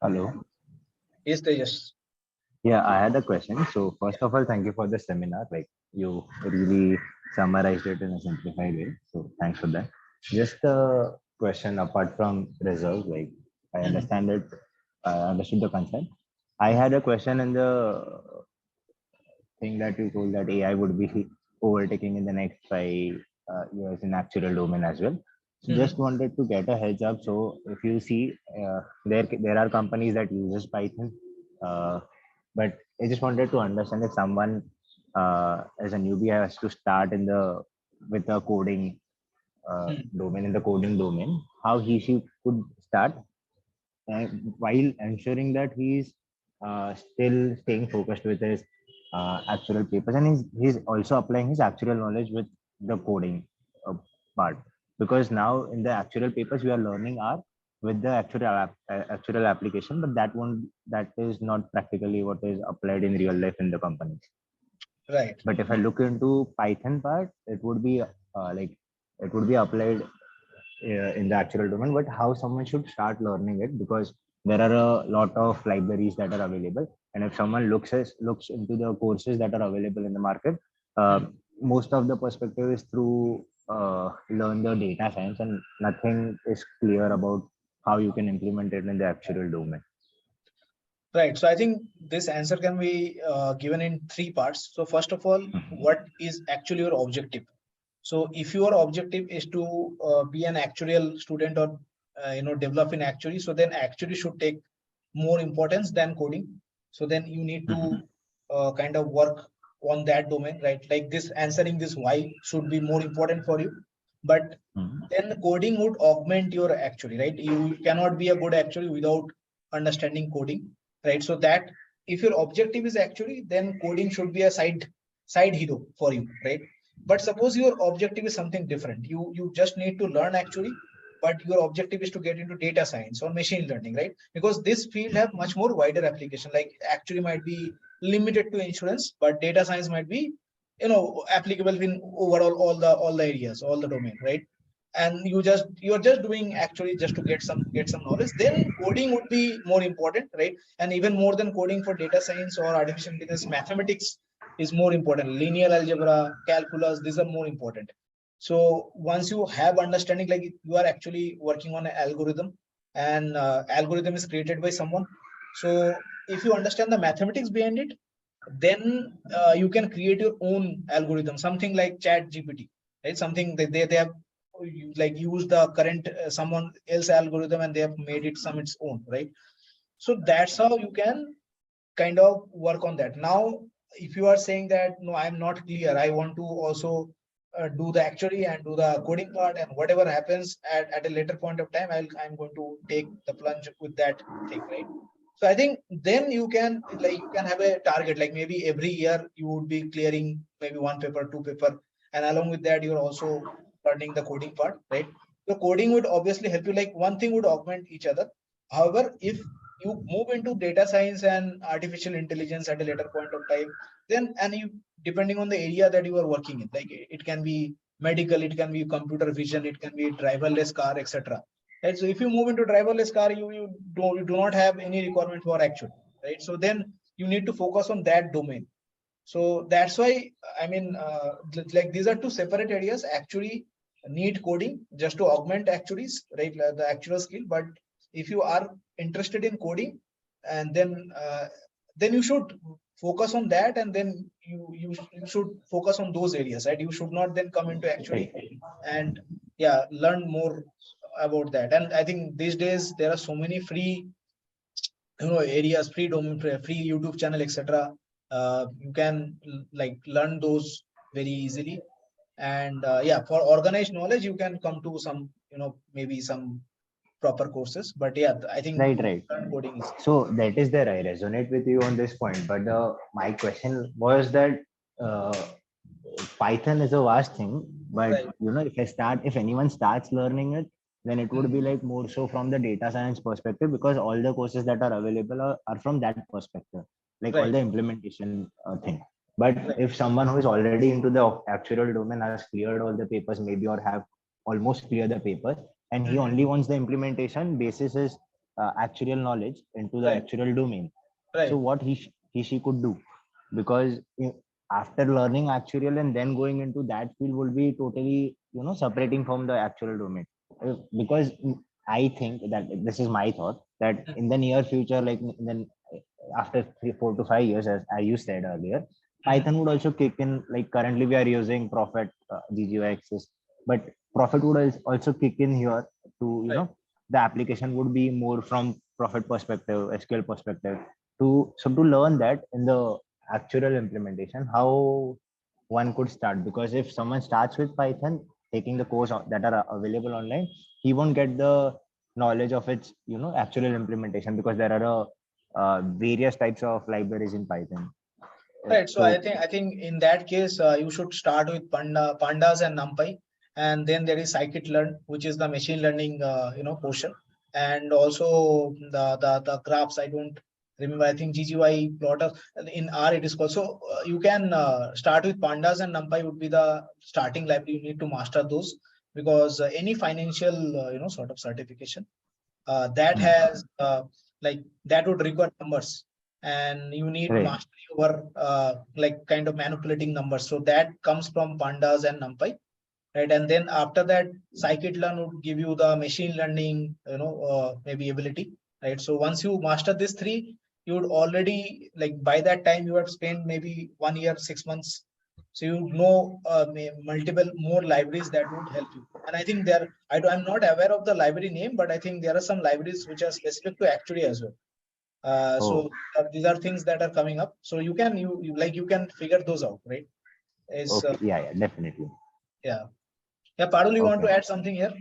Hello. Yes, Tejas. Yeah, I had a question. So first of all, thank you for the seminar. Like you really summarized it in a simplified way. So thanks for that. Just a question apart from results. Like I Mhm. understand it. I understood the concept. I had a question in the thing that you told that AI would be overtaking in the next 5 years in actual domain as well. So just Mhm. wanted to get a heads up. So if you see, there are companies that uses Python, uh, but I just wanted to understand if someone as a newbie has to start in the with a coding Mhm. domain in the coding domain, how she could start while ensuring that he's still staying focused with his actual papers, and he's also applying his actual knowledge with the coding uh, part, because now in the actual papers we are learning are with the actual application, but that is not practically what is applied in real life in the companies. Right. But if I look into Python part, it would be like it would be applied in the actual domain, but how someone should start learning it, because there are a lot of libraries that are available, and if someone looks into the courses that are available in the market, uh, Mhm. most of the perspective is through learn the data science, and nothing is clear about how you can implement it in the actual domain. Right. So I think this answer can be given in three parts. So first of all, what is actually your objective? So if your objective is to be an actuarial student or develop in actuary, so then actuary should take more importance than coding. So then you need to kind of work on that domain, right? Like this answering this why should be more important for you. But Mhm. then coding would augment your actuary, right? You cannot be a good actuary without understanding coding, right? So that if your objective is actuary, then coding should be a side hero for you, right? But suppose your objective is something different. You just need to learn actuary, but your objective is to get into data science or machine learning, right? Because this field have much more wider application. Like actuary might be limited to insurance, but data science might be applicable in overall all the areas, all the domain, right? And you're just doing actually just to get some knowledge, then coding would be more important, right? And even more than coding, for data science or artificial intelligence, mathematics is more important. Linear algebra, calculus, these are more important. So once you have understanding, like you are actually working on an algorithm, and algorithm is created by someone. So if you understand the mathematics behind it, then you can create your own algorithm, something like chat gpt, right? Something that they have like used the current someone else algorithm, and they have made it some its own, right? So that's how you can kind of work on that. Now if you are saying that no, I'm not clear, I want to also do the actuary and do the coding part, and whatever happens at a later point of time, I'm going to take the plunge with that thing, right? So I think then you can have a target, like maybe every year you would be clearing maybe one paper, two paper, and along with that you're also learning the coding part, right? So coding would obviously help you, like one thing would augment each other. However, if you move into data science and artificial intelligence at a later point of time, then and you depending on the area that you are working in, like it can be medical, it can be computer vision, it can be driverless car, etc. Right? So if you move into driverless car, you do not have any requirement for actual, right? So then you need to focus on that domain. So that's why, I mean, like these are two separate areas. Actually need coding just to augment actuaries, right? The actual skill. But if you are interested in coding, and then you should focus on that, and then you should focus on those areas, right? You should not then come into actuary Right. and yeah, learn more about that. And I think these days there are so many free areas, free domain, free YouTube channel, etc. You can like learn those very easily. And yeah, for organized knowledge you can come to some, maybe some proper courses. But yeah, I think Right, to right. learn coding is So that is there. I resonate with you on this point. But my question was that uh, Python is a vast thing. But right. if anyone starts learning it, then it would be Mhm. like more so from the data science perspective, because all the courses that are available are from that perspective, like all the Right. implementation thing. But Right. if someone who is already into the actual domain has cleared all the papers, maybe, or have almost cleared the papers, and he Mhm. only wants the implementation basis actuarial knowledge into the Right. actuarial domain. So Right. what he she could do, because after learning actuarial and then going into that field will be totally separating from the actual domain. Because I think that this is my thought that Mm, in the near future, like then after 3, 4 to 5 years, as you said earlier, mhm. Python would also kick in. Like currently, we are using Profit, GGY Access, but Profit would also kick in here to Right. the application would be more from Profit perspective, SQL perspective. To learn that in the actual implementation, how one could start. Because if someone starts with Python, taking the course that are available online, he won't get the knowledge of its actual implementation, because there are various types of libraries in Python. Right. So So I think in that case, you should start with pandas and NumPy, and then there is scikit-learn, which is the machine learning portion, and also the graphs. I don't remember. I think GGY plotter in R it is called. So you can start with pandas and NumPy would be the starting library. You need to master those, because any financial sort of certification that hmm, has like that would require numbers, and you need right. mastery over like kind of manipulating numbers. So that comes from pandas and NumPy, right? And then after that, scikit-learn would give you the machine learning, maybe ability, right? So once you master these three, you would already, like, by that time you have spent maybe 1 year, 6 months. So you know multiple more libraries that would help you. And I think I'm not aware of the library name, but I think there are some libraries which are specific to Actuary as well. Oh, So these are things that are coming up. So you can figure those out, right? Is okay. Yeah, yeah, definitely. Yeah. Yeah, Parul, you want Okay. to add something here?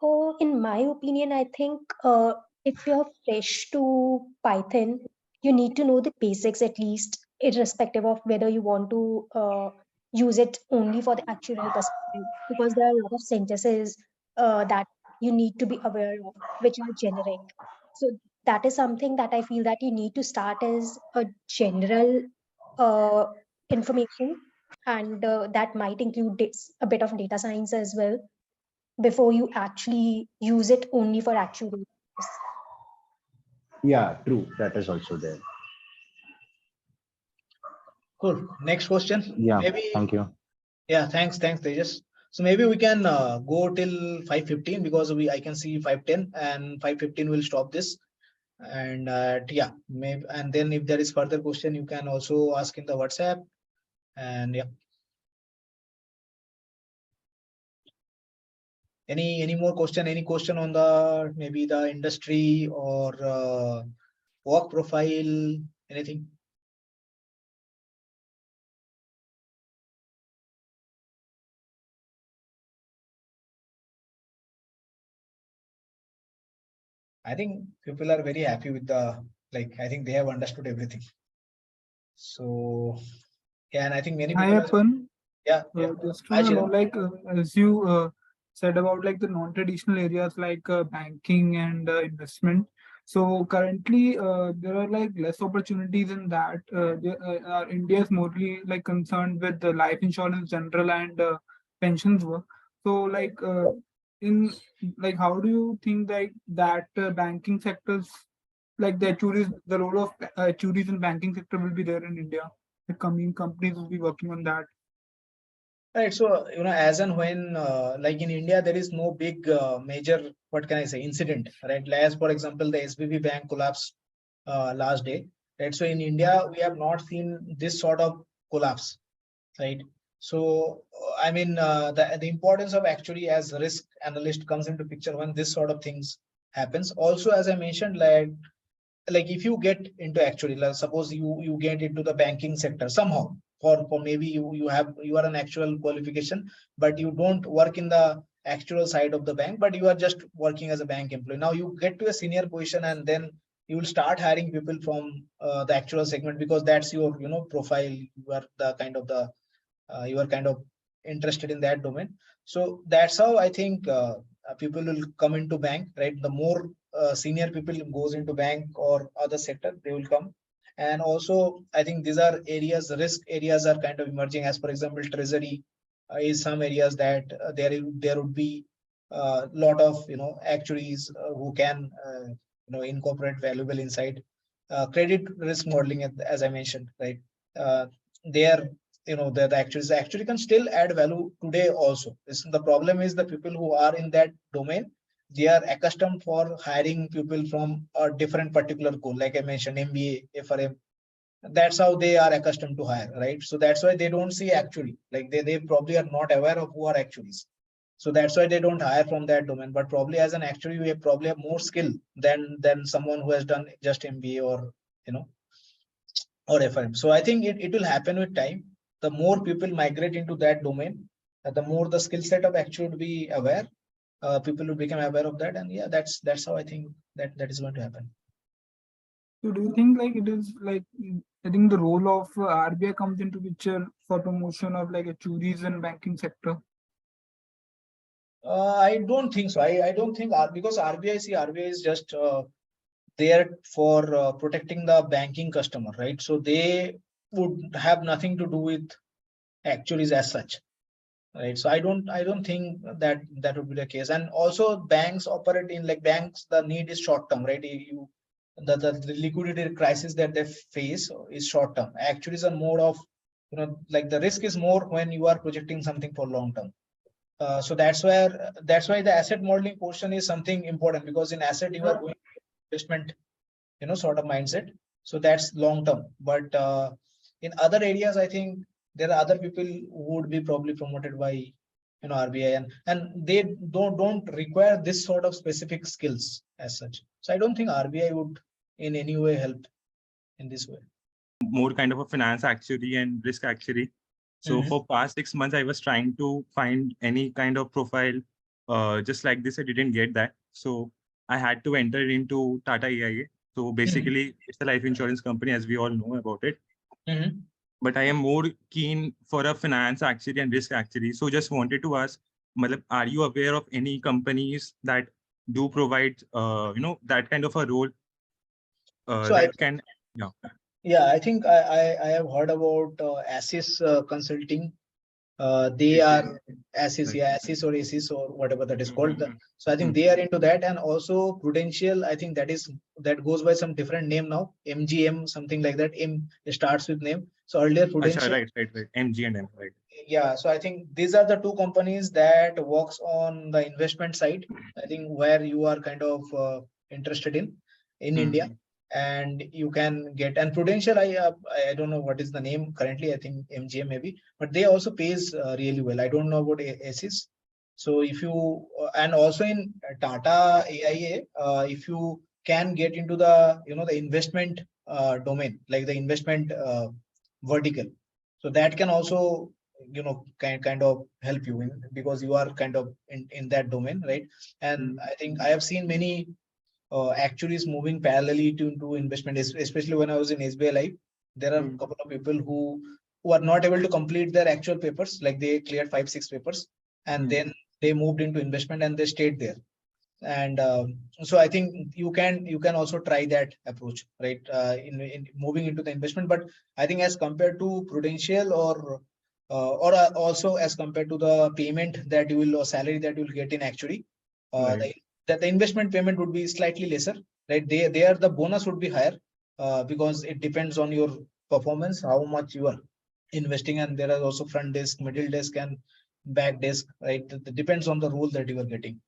Oh, in my opinion, I think if you're fresh to Python, you need to know the basics at least, irrespective of whether you want to use it only for the actuarial perspective, because there are a lot of sentences that you need to be aware of, which are generic. So that is something that I feel that you need to start as a general uh, information, and that might include a bit of data science as well before you actually use it only for actual purpose. Yeah, true. That is also there. Cool. Next question. Yeah. Maybe, Thank you. yeah, thanks, Tejas. So maybe we can go till 5:15, because I can see 5:10, and 5:15 will stop this. And yeah, maybe, and then if there is further question, you can also ask in the WhatsApp. And yeah, any more question? Any question on the maybe the industry or work profile? Anything? I think people are very happy with the, like, I think they have understood everything. So yeah, and I think many Hi, people are, Appan. yeah, yeah. Just Hi, want to know, Shiran. like, as you said about like the non-traditional areas like banking and investment. So currently, there are like less opportunities in that. India is mostly like concerned with the life insurance, general and pensions work. So, like, in like, how do you think that banking sectors, like the actuaries, the role of actuaries in banking sector will be there in India? The coming companies will be working on that. Right. So, as and when, like in India, there is no big major, what can I say, incident, right? As for example, the SBB bank collapse last day, right? So in India, we have not seen this sort of collapse, right? So, I mean, the importance of actually as risk analyst comes into picture when this sort of things happens. Also, as I mentioned, like if you get into actually, like suppose you get into the banking sector somehow, for maybe you are an actual qualification, but you don't work in the actual side of the bank, but you are just working as a bank employee. Now you get to a senior position, and then you will start hiring people from the actual segment, because that's your profile. You are the kind of the you are kind of interested in that domain. So that's how I think people will come into bank, right? The more senior people goes into bank or other sector, they will come. And also I think these are areas, risk areas are kind of emerging. As for example, treasury is some areas that there would be lot of actuaries who can incorporate valuable insight. Credit risk modeling, as I mentioned, right? They are the actuaries actually can still add value today also. The problem is the people who are in that domain, they are accustomed for hiring people from a different particular goal, like I mentioned, MBA, FRM. That's how they are accustomed to hire, right? So that's why they don't see actually, like they probably are not aware of who are actuaries. So that's why they don't hire from that domain. But probably as an actuary, we have probably have more skill than someone who has done just MBA or or FRM. So I think it will happen with time. The more people migrate into that domain, the more the skill set of actuary would be aware. People will become aware of that, and yeah, that's how I think that is going to happen. So do you think like it is like I think the role of RBI comes into picture for promotion of like actuaries in banking sector? I don't think so. I don't think because RBI is just there for protecting the banking customer, right? So they would have nothing to do with actuaries as such, right? So I don't think that would be the case. And also banks operate in, like, banks, the need is short term, right? The liquidity crisis that they face is short term. Actuaries are more of, like, the risk is more when you are projecting something for long term. So that's why the asset modeling portion is something important, because in asset you are going investment sort of mindset. So that's long term. But in other areas, I think there are other people who would be probably promoted by RBI, and they don't require this sort of specific skills as such. So I don't think RBI would in any way help in this way. More kind of a finance actuary and risk actuary. So for past 6 months, I was trying to find any kind of profile just like this. I didn't get that. So I had to enter into Tata AIA. So basically, it's a life insurance company, as we all know about it. But I am more keen for a finance actuary and risk actuary. So just wanted to ask, are you aware of any companies that do provide, that kind of a role So that can, yeah, I think I have heard about Assis Consulting. They are Assis, yeah, Assis or Assis or whatever that is called. So I think they are into that, and also Prudential. I think that goes by some different name now, MGM, something like that. It starts with name. So earlier Prudential. right. MG and M, right. Yeah, so I think these are the two companies that works on the investment side. I think where you are kind of interested in India, and you can get. And Prudential, I don't know what is the name currently. I think MGM maybe, but they also pays really well. I don't know about ASIS. So if you and also in Tata AIA, if you can get into the the investment domain, like the investment vertical, so that can also kind of help you in, because you are kind of in that domain, right? And I think I have seen many actuaries moving parallelly to investment, especially when I was in SBI Life. There are a couple of people who are not able to complete their actual papers, like they cleared 5-6 papers, and then they moved into investment and they stayed there. And so I think you can also try that approach, right? In moving into the investment. But I think as compared to Prudential or also as compared to the payment that you will, or salary that you will get in actuary, the investment payment would be slightly lesser, right? There the bonus would be higher, because it depends on your performance, how much you are investing, and there are also front desk, middle desk, and back desk, right? It depends on the role that you are getting.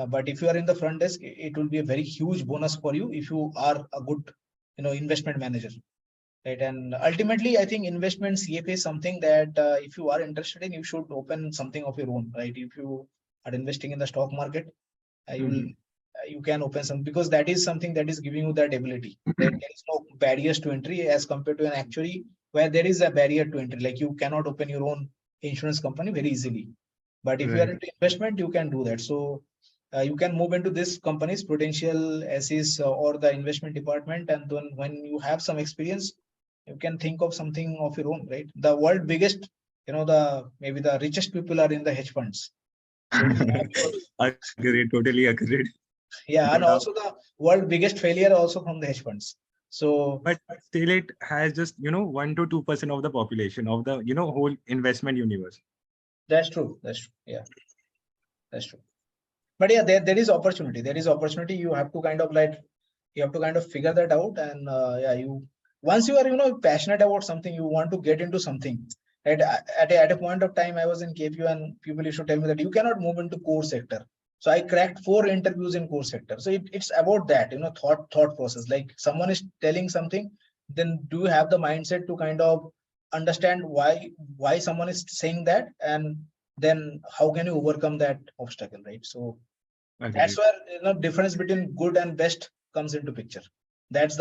But if you are in the front desk, it will be a very huge bonus for you if you are a good, investment manager, right? And ultimately, I think investment CFA is something that if you are interested in, you should open something of your own, right? If you are investing in the stock market, you can open some, because that is something that is giving you that ability. Right? There is no barriers to entry as compared to an actuary, where there is a barrier to entry. Like you cannot open your own insurance company very easily. But if you are into investment, you can do that. So you can move into this company's Prudential, Assis, or the investment department, and then when you have some experience, you can think of something of your own, right? The world biggest, maybe the richest people are in the hedge funds. So agreed, totally agreed. Yeah, and also the world biggest failure also from the hedge funds. So, but still, it has just 1 to 2% of the population of the whole investment universe. That's true. Yeah, that's true. But yeah, there is opportunity. There is opportunity. You have to kind of like, you have to kind of figure that out. And yeah, once you are, passionate about something, you want to get into something. Right? At a point of time, I was in KPU and people used to tell me that you cannot move into core sector. So I cracked 4 interviews in core sector. So it's about that, thought process. Like someone is telling something, then do you have the mindset to kind of understand why someone is saying that, and then how can you overcome that obstacle, right? So that's Agreed. where difference between good and best comes into picture. That's the